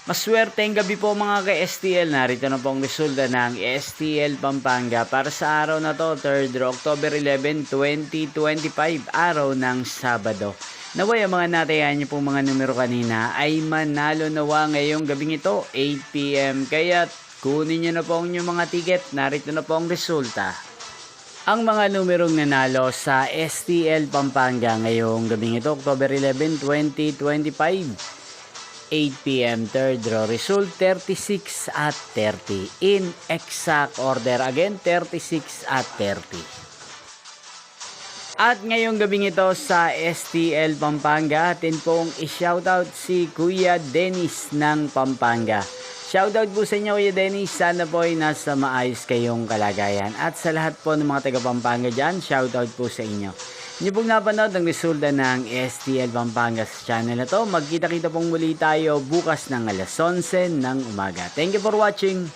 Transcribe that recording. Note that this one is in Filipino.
Maswerteng gabi po mga ka-STL. Narito na po ang resulta ng STL Pampanga para sa araw na to, 3rd October 11, 2025, araw ng Sabado. Naway ang mga natayan niyo pong mga numero kanina ay manalo nawa ngayong gabing ito, 8 PM. Kaya kunin niyo na po ang inyong mga ticket. Narito na po ang resulta. Ang mga numerong nanalo sa STL Pampanga ngayong gabing ito, October 11, 2025. 8 PM, third draw result 36 at 30. In exact order again, 36 at 30. At ngayong gabing ito sa STL Pampanga, atin pong i-shoutout si Kuya Dennis ng Pampanga. Shoutout po sa inyo Kuya Dennis, sana po ay nasa maayos kayong kalagayan. At sa lahat po ng mga taga Pampanga dyan, shoutout po sa inyo. Hindi pong napanood ang resulta ng STL Pampanga sa channel na to. Magkita-kita pong muli tayo bukas ng alas 11 ng umaga. Thank you for watching.